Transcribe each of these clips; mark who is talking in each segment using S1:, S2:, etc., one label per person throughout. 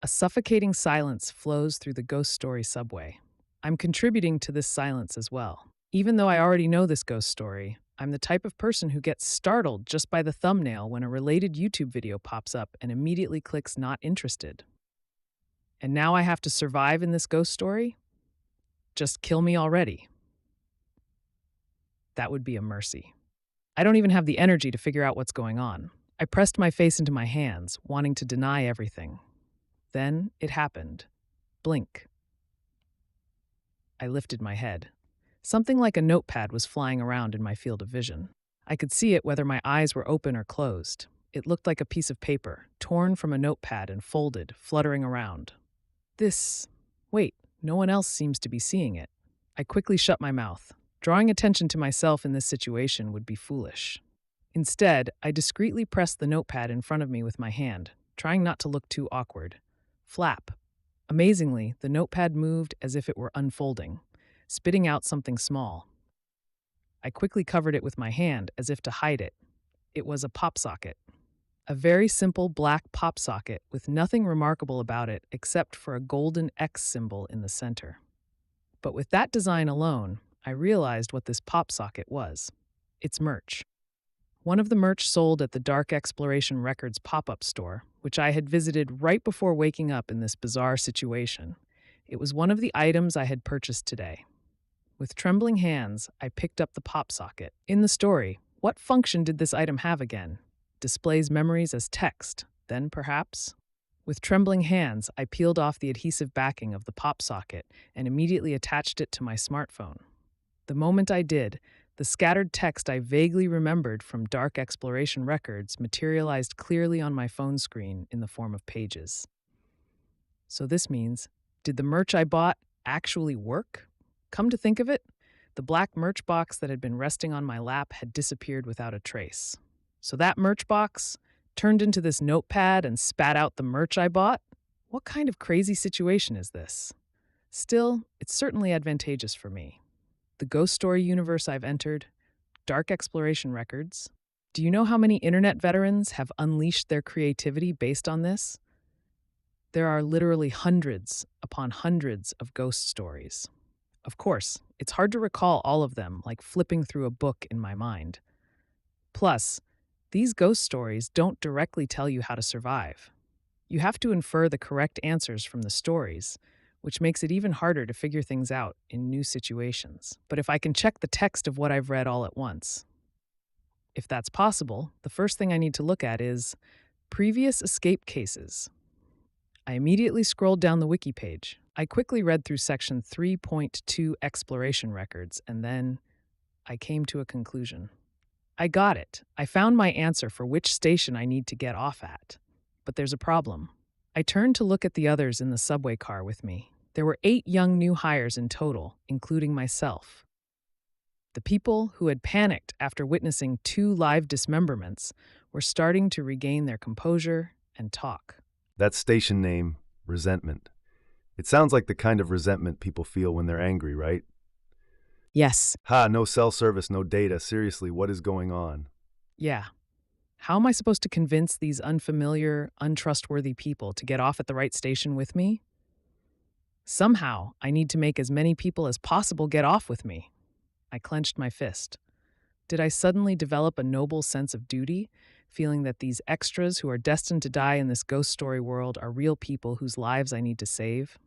S1: A suffocating silence flows through the ghost story subway. I'm contributing to this silence as well. Even though I already know this ghost story, I'm the type of person who gets startled just by the thumbnail when a related YouTube video pops up and immediately clicks not interested. And now I have to survive in this ghost story? Just kill me already. That would be a mercy. I don't even have the energy to figure out what's going on. I pressed my face into my hands, wanting to deny everything. Then it happened. Blink. I lifted my head. Something like a notepad was flying around in my field of vision. I could see it whether my eyes were open or closed. It looked like a piece of paper, torn from a notepad and folded, fluttering around. This. Wait, no one else seems to be seeing it. I quickly shut my mouth. Drawing attention to myself in this situation would be foolish. Instead, I discreetly pressed the notepad in front of me with my hand, trying not to look too awkward. Flap. Amazingly, the notepad moved as if it were unfolding, spitting out something small. I quickly covered it with my hand as if to hide it. It was a pop socket. A very simple black pop socket with nothing remarkable about it except for a golden X symbol in the center. But with that design alone, I realized what this pop socket was. It's merch. One of the merch sold at the Dark Exploration Records pop-up store, which I had visited right before waking up in this bizarre situation. It was one of the items I had purchased today. With trembling hands, I picked up the pop socket. In the story, what function did this item have again? Displays memories as text, then perhaps? With trembling hands, I peeled off the adhesive backing of the pop socket and immediately attached it to my smartphone. The moment I did, the scattered text I vaguely remembered from Dark Exploration Records materialized clearly on my phone screen in the form of pages. So this means, did the merch I bought actually work? Come to think of it, the black merch box that had been resting on my lap had disappeared without a trace. So that merch box turned into this notepad and spat out the merch I bought? What kind of crazy situation is this? Still, it's certainly advantageous for me. The ghost story universe I've entered, Dark Exploration Records. Do you know how many internet veterans have unleashed their creativity based on this? There are literally hundreds upon hundreds of ghost stories. Of course, it's hard to recall all of them, like flipping through a book in my mind. Plus, these ghost stories don't directly tell you how to survive. You have to infer the correct answers from the stories, which makes it even harder to figure things out in new situations. But if I can check the text of what I've read all at once, if that's possible, the first thing I need to look at is previous escape cases. I immediately scrolled down the wiki page. I quickly read through section 3.2 exploration records, and then I came to a conclusion. I got it. I found my answer for which station I need to get off at. But there's a problem. I turned to look at the others in the subway car with me. There were 8 young new hires in total, including myself. The people who had panicked after witnessing 2 live dismemberments were starting to regain their composure and talk.
S2: That station name, resentment. It sounds like the kind of resentment people feel when they're angry, right?
S1: Yes.
S2: Ha, no cell service, no data. Seriously, what is going on?
S1: Yeah. How am I supposed to convince these unfamiliar, untrustworthy people to get off at the right station with me? Somehow, I need to make as many people as possible get off with me. I clenched my fist. Did I suddenly develop a noble sense of duty, feeling that these extras who are destined to die in this ghost story world are real people whose lives I need to save?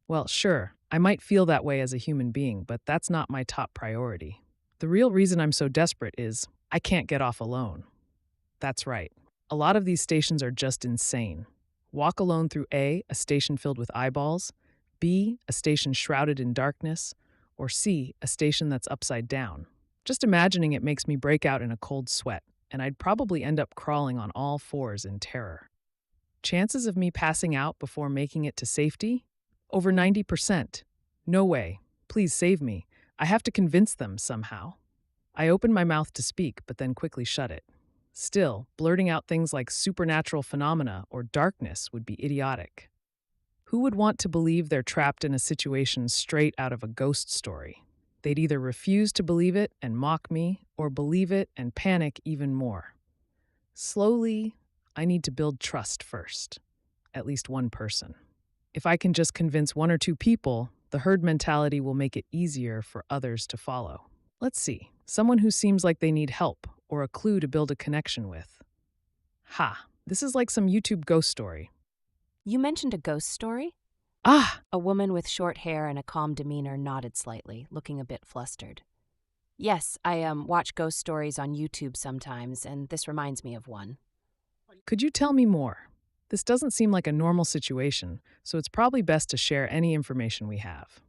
S1: Well, sure, I might feel that way as a human being, but that's not my top priority. The real reason I'm so desperate is I can't get off alone. That's right. A lot of these stations are just insane. Walk alone through A, a station filled with eyeballs, B, a station shrouded in darkness, or C, a station that's upside down. Just imagining it makes me break out in a cold sweat, and I'd probably end up crawling on all fours in terror. Chances of me passing out before making it to safety? Over 90%. No way. Please save me. I have to convince them somehow. I opened my mouth to speak, but then quickly shut it. Still, blurting out things like supernatural phenomena or darkness would be idiotic. Who would want to believe they're trapped in a situation straight out of a ghost story? They'd either refuse to believe it and mock me, or believe it and panic even more. Slowly, I need to build trust first. at least one person. If I can just convince one or two people, the herd mentality will make it easier for others to follow. Let's see, someone who seems like they need help or a clue to build a connection with. Ha, this is like some YouTube ghost story.
S3: You mentioned a ghost story?
S1: Ah,
S3: A woman with short hair and a calm demeanor nodded slightly, looking a bit flustered. Yes, I watch ghost stories on YouTube sometimes, and this reminds me of one.
S1: could you tell me more? This doesn't seem like a normal situation, so it's probably best to share any information we have.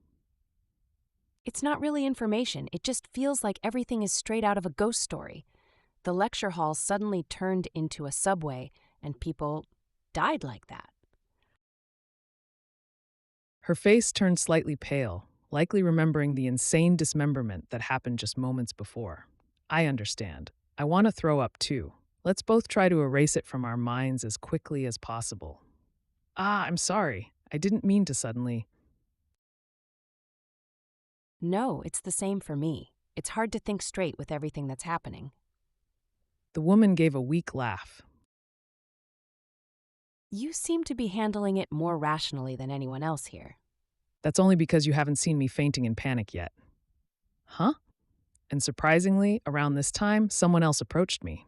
S3: It's not really information, it just feels like everything is straight out of a ghost story. The lecture hall suddenly turned into a subway, and people died like that.
S1: Her face turned slightly pale, likely remembering the insane dismemberment that happened just moments before. I understand. I want to throw up too. Let's both try to erase it from our minds as quickly as possible. Ah, I'm sorry. I didn't mean to suddenly.
S3: No, it's the same for me. It's hard to think straight with everything that's happening.
S1: The woman gave a weak laugh.
S3: You seem to be handling it more rationally than anyone else here.
S1: That's only because you haven't seen me fainting in panic yet. Huh? And surprisingly, around this time, someone else approached me.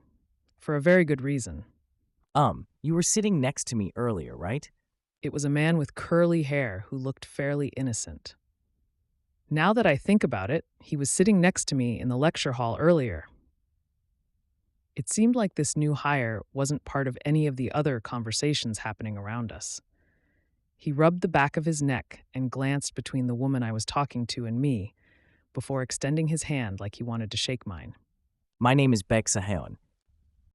S1: For a very good reason.
S4: You were sitting next to me earlier, right?
S1: It was a man with curly hair who looked fairly innocent. Now that I think about it, he was sitting next to me in the lecture hall earlier. It seemed like this new hire wasn't part of any of the other conversations happening around us. He rubbed the back of his neck and glanced between the woman I was talking to and me before extending his hand like he wanted to shake mine.
S4: My name is Beck Sahaon.